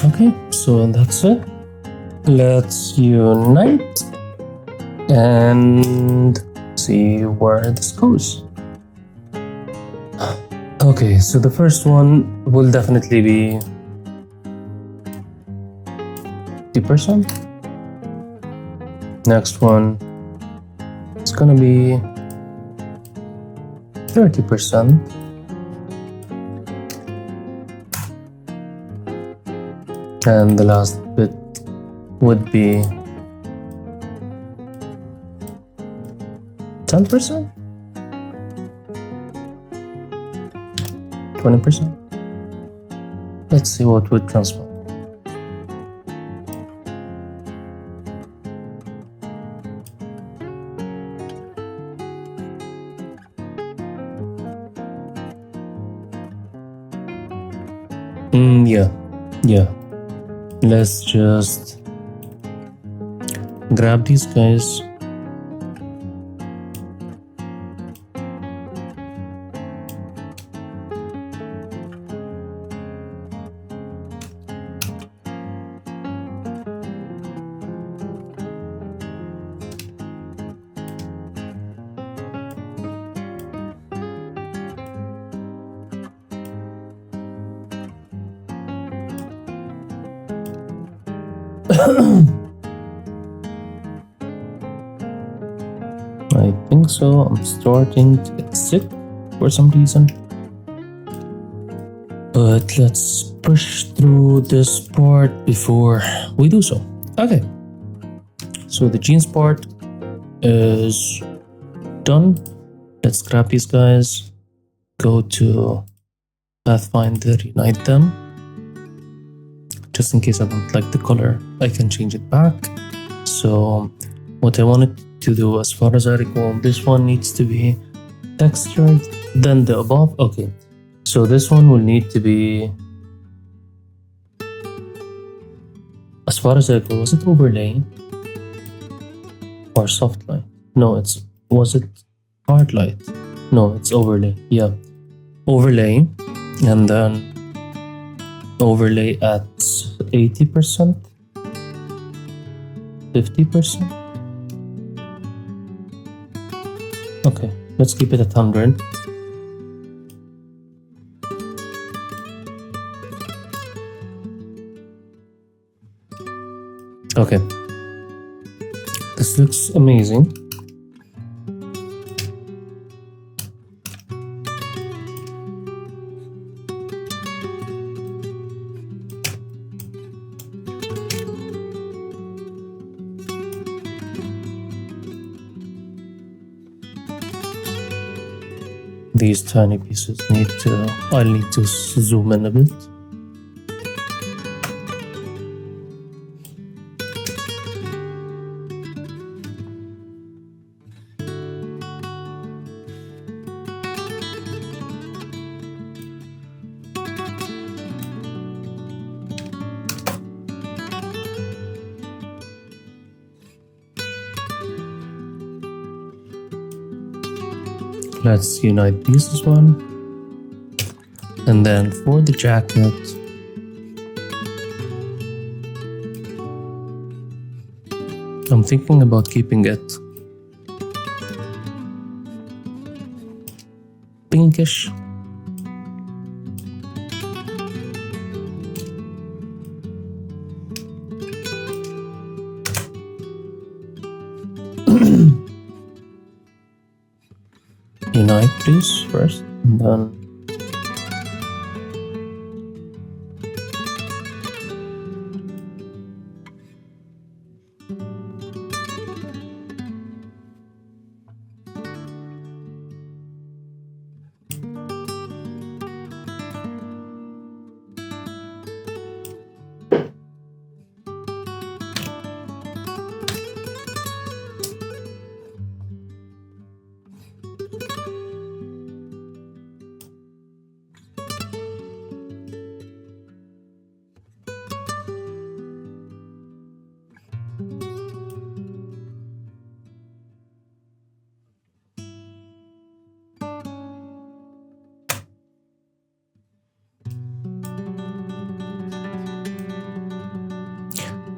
Okay, so that's it. Let's unite and see where this goes. Okay, so the first one will definitely be 50%. Next one is gonna be 30%. And the last bit would be 10%? 20%? Let's see what would transpire. Yeah. Let's just grab these guys. I think so. I'm starting to get sick for some reason. But let's push through this part before we do so. Okay. So the jeans part is done. Let's grab these guys. Go to Pathfinder, unite them. Just in case I don't like the color, I can change it back. So what I wanted to do, as far as I recall, this one needs to be textured, then the above. Okay, so this one will need to be, as far as I recall, was it overlay or soft light? No, was it hard light? No, it's overlay. Yeah, overlay, and then overlay at 80%, 50%. Okay, let's keep it at 100. Okay, this looks amazing. These tiny pieces I'll need to zoom in a bit. Let's unite these as one. And then for the jacket, I'm thinking about keeping it pinkish. Unite please first, and then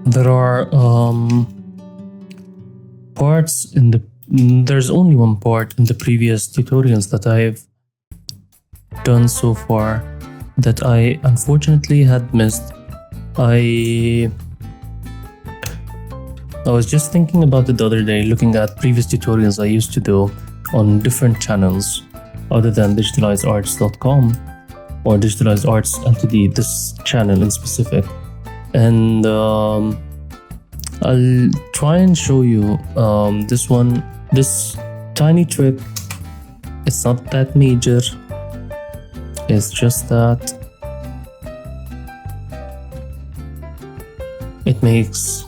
there are parts in the there's only one part in the previous tutorials that I've done so far that I unfortunately had missed. I was just thinking about it the other day, looking at previous tutorials I used to do on different channels other than digitalizedarts.com or Digitalized Arts Ltd, this channel in specific. And I'll try and show you this tiny trick. It's not that major. It's just that it makes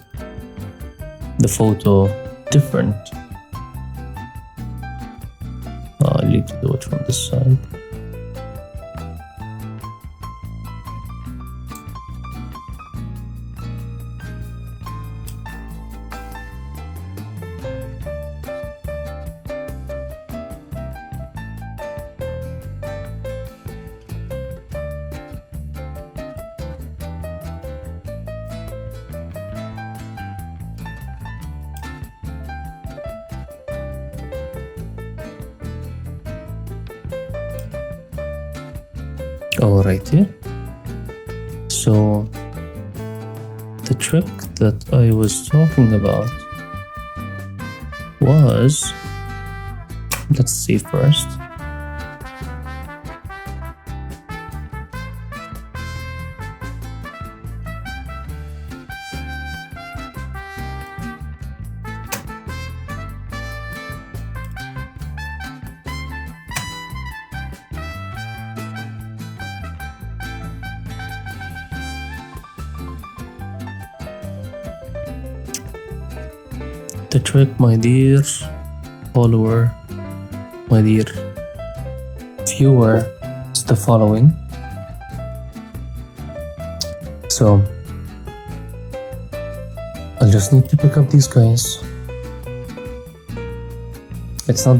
the photo different. I need to do it from this side. Alrighty, so the trick that I was talking about was, let's see first. The trick, my dear follower, my dear viewer, is the following. So I'll just need to pick up these guys. It's not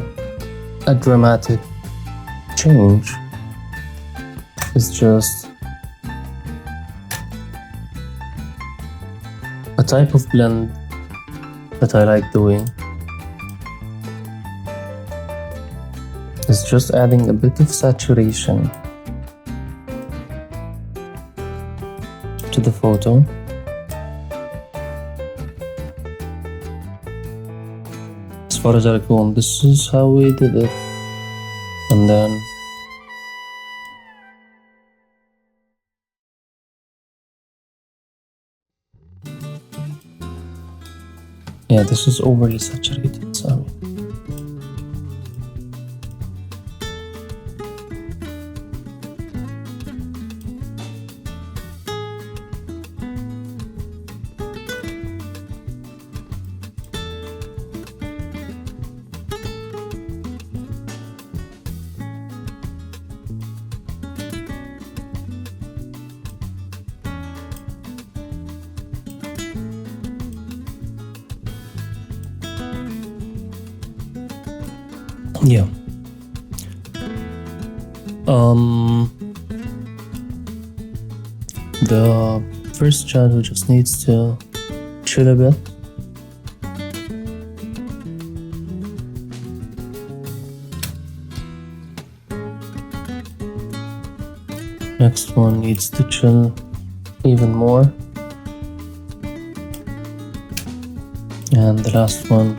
a dramatic change. It's just a type of blend that I like doing. It's just adding a bit of saturation to the photo. As far as I recall, this is how we did it. And then yeah, this is overly saturated, sorry. Yeah. The first shadow just needs to chill a bit. Next one needs to chill even more. And the last one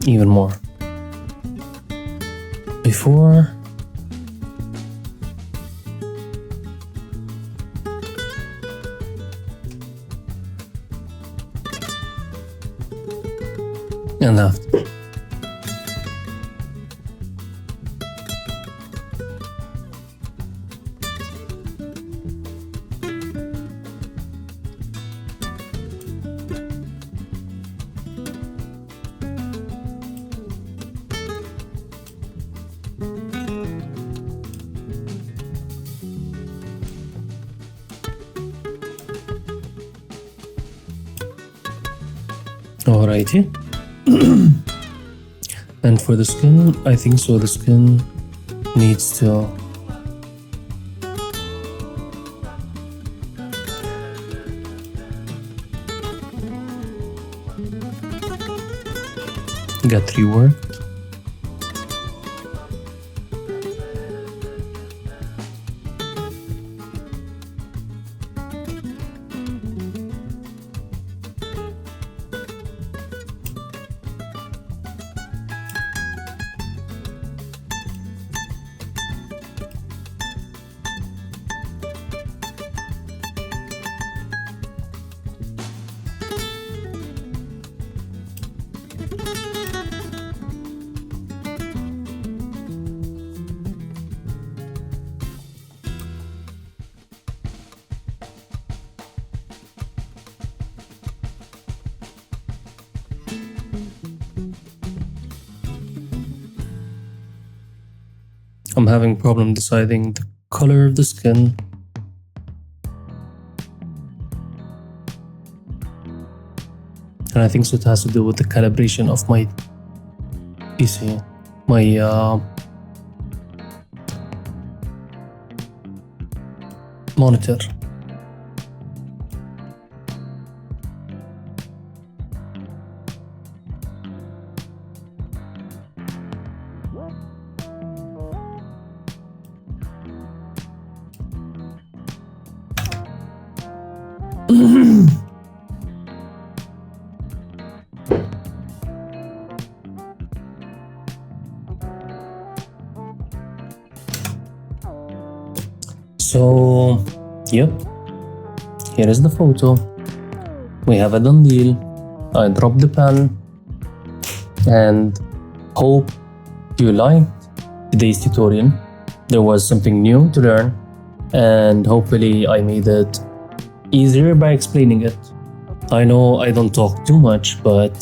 even more. Before and after. Alrighty. And for the skin, I think so the skin needs to get reworked. I'm having problem deciding the color of the skin. And I think so it has to do with the calibration of my PC, my monitor. So, yep, here is the photo. We have a done deal. I dropped the pen and hope you liked today's tutorial. There was something new to learn and hopefully I made it easier by explaining it. I know I don't talk too much, but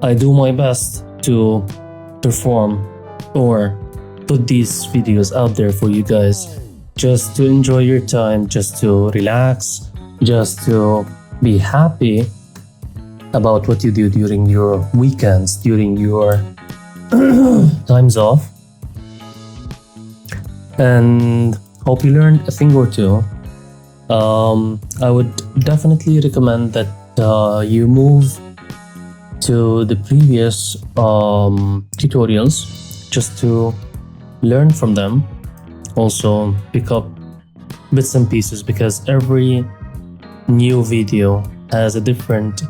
I do my best to perform or put these videos out there for you guys, just to enjoy your time, just to relax, just to be happy about what you do during your weekends, during your times off. And hope you learned a thing or two. I would definitely recommend that you move to the previous tutorials just to learn from them. Also pick up bits and pieces, because every new video has a different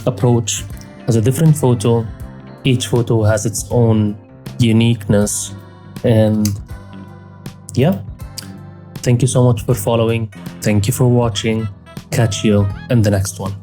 approach, has a different photo. Each photo has its own uniqueness. And yeah, thank you so much for following. Thank you for watching. Catch you in the next one.